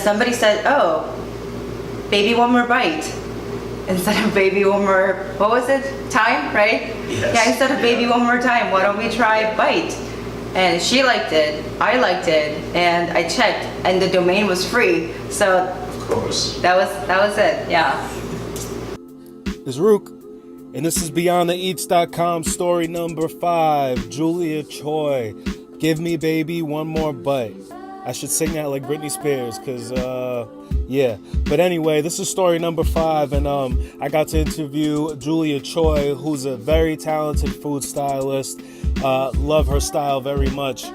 somebody said, oh, baby one more bite. Instead of baby one more, what was it? Time, right? Yes. Yeah, instead of baby one more time, why don't we try bite? And she liked it, I liked it, and I checked, and the domain was free. So Of course. that was it, yeah. It's Rook, and this is BeyondTheEats.com story number 5, Julia Choi. Give me baby one more bite. I should sing that like Britney Spears, cause yeah. But anyway, this is story number 5, and I got to interview Julia Choi, who's a very talented food stylist. Love her style very much.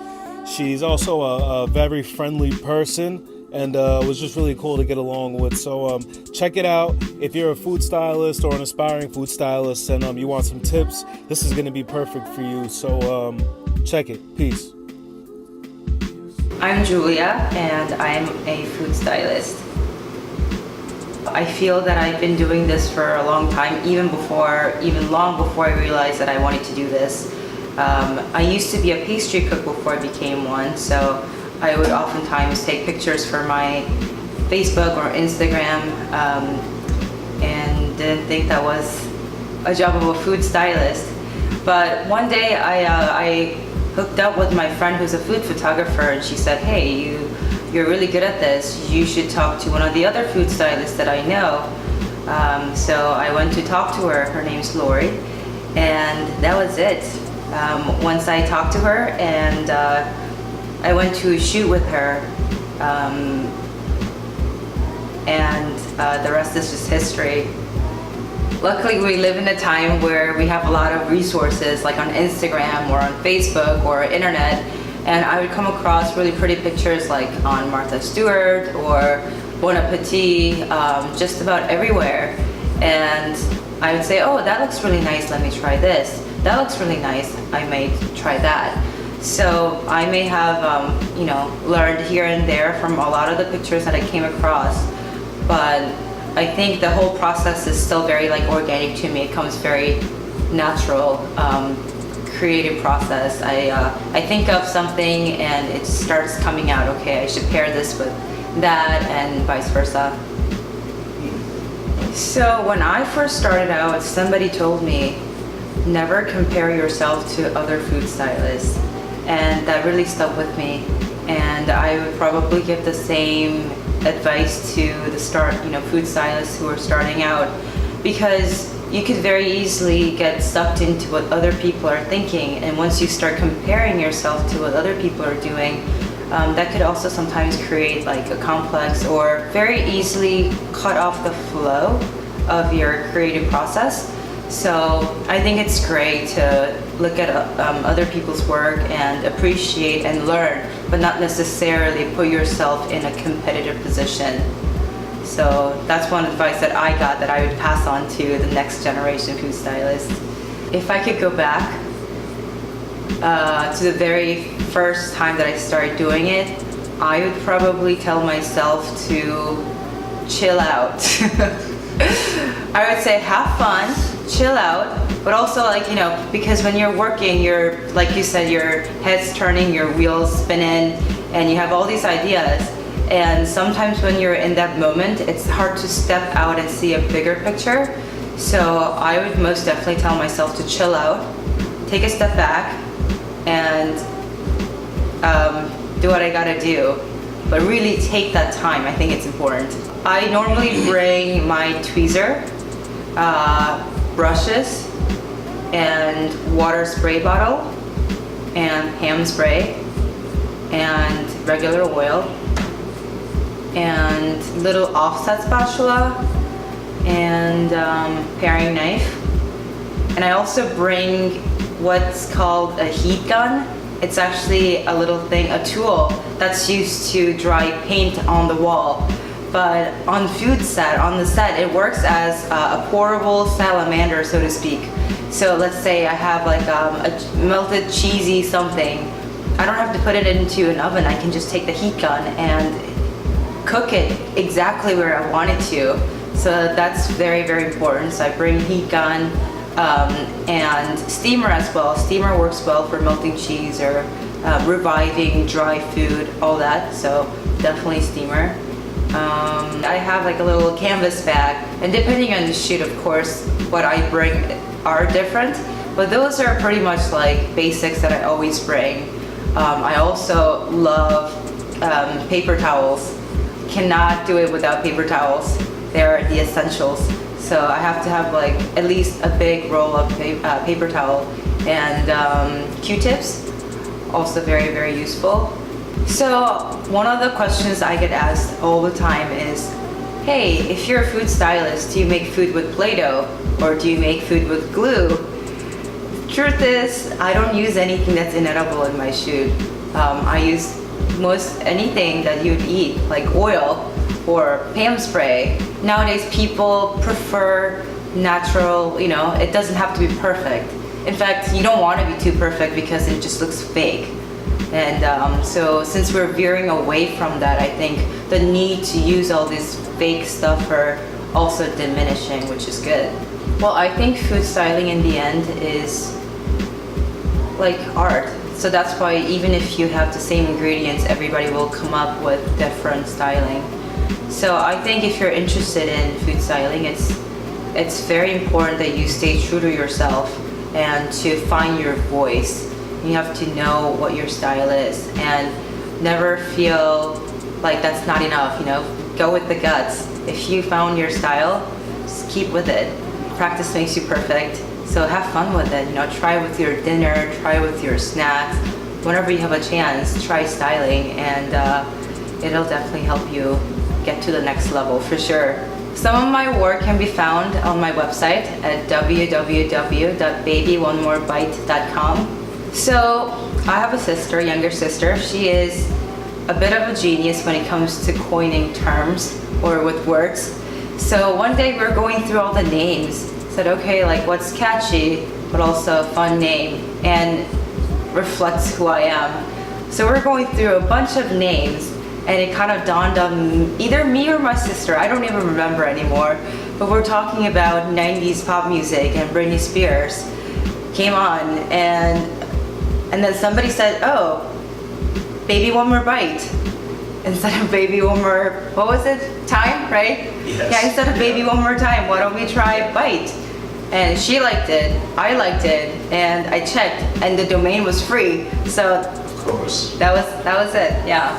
She's also a very friendly person, and was just really cool to get along with. So check it out. If you're a food stylist or an aspiring food stylist and you want some tips, this is going to be perfect for you. So check it. Peace. I'm Julia, and I'm a food stylist. I feel that I've been doing this for a long time, even long before I realized that I wanted to do this. I used to be a pastry cook before I became one, so I would oftentimes take pictures for my Facebook or Instagram, and didn't think that was a job of a food stylist. But one day I hooked up with my friend who's a food photographer, and she said, hey, you're really good at this. You should talk to one of the other food stylists that I know. So I went to talk to her. Her name's Lori, and that was it. Once I talked to her, and I went to shoot with her, and the rest is just history. Luckily, we live in a time where we have a lot of resources, like on Instagram or on Facebook or internet, and I would come across really pretty pictures like on Martha Stewart or Bon Appetit, just about everywhere. And I would say, oh, that looks really nice, let me try this. That looks really nice, I may try that. So I may have, learned here and there from a lot of the pictures that I came across, but I think the whole process is still very organic to me. It comes very natural, creative process. I think of something and it starts coming out, okay, I should pair this with that, and vice versa. So when I first started out, somebody told me, never compare yourself to other food stylists. And that really stuck with me. And I would probably give the same advice to the food stylists who are starting out, because you could very easily get sucked into what other people are thinking, and once you start comparing yourself to what other people are doing, that could also sometimes create a complex or very easily cut off the flow of your creative process. So I think it's great to look at other people's work and appreciate and learn, but not necessarily put yourself in a competitive position. So that's one advice that I got that I would pass on to the next generation food stylist. If I could go back to the very first time that I started doing it, I would probably tell myself to chill out. I would say have fun, chill out, but also because when you're working, you're, like you said, your head's turning, your wheels spinning, and you have all these ideas. And sometimes when you're in that moment, it's hard to step out and see a bigger picture. So I would most definitely tell myself to chill out, take a step back, and do what I gotta do. But really take that time, I think it's important. I normally bring my tweezer, brushes, and water spray bottle, and ham spray, and regular oil, and little offset spatula, and paring knife. And I also bring what's called a heat gun. It's actually a little thing, a tool that's used to dry paint on the wall. But on the set, it works as a portable salamander, so to speak. So let's say I have a melted cheesy something. I don't have to put it into an oven. I can just take the heat gun and cook it exactly where I want it to. So that's very, very important. So I bring heat gun and steamer as well. Steamer works well for melting cheese or reviving dry food, all that. So definitely steamer. I have like a little canvas bag, and depending on the shoot, of course, what I bring are different, but those are pretty much like basics that I always bring. I also love paper towels. Cannot do it without paper towels. They're the essentials. So I have to have like at least a big roll of paper towel, and Q-tips, also very, very useful. So one of the questions I get asked all the time is, hey, if you're a food stylist, do you make food with Play-Doh or do you make food with glue? Truth is, I don't use anything that's inedible in my shoot. I use most anything that you'd eat, like oil or Pam spray. Nowadays, people prefer natural, it doesn't have to be perfect. In fact, you don't want to be too perfect because it just looks fake. And so since we're veering away from that, I think the need to use all this fake stuff are also diminishing, which is good. Well, I think food styling in the end is like art. So that's why even if you have the same ingredients, everybody will come up with different styling. So I think if you're interested in food styling, it's very important that you stay true to yourself and to find your voice. You have to know what your style is and never feel like that's not enough, Go with the guts. If you found your style, just keep with it. Practice makes you perfect. So have fun with it, try with your dinner, try with your snacks. Whenever you have a chance, try styling, and it'll definitely help you get to the next level for sure. Some of my work can be found on my website at www.babyonemorebite.com. So I have a younger sister. She is a bit of a genius when it comes to coining terms or with words. So one day we're going through all the names. Said, okay, like what's catchy, but also a fun name and reflects who I am. So we're going through a bunch of names, and it kind of dawned on either me or my sister, I don't even remember anymore, but we're talking about 90s pop music, and Britney Spears came on, and then somebody said, oh, Baby One More Bite, instead of Baby One More, what was it, time, right? Yes. Yeah, instead of Baby One More Time, why don't we try Bite? And she liked it, I liked it, and I checked, and the domain was free, so Of course. that was it, yeah.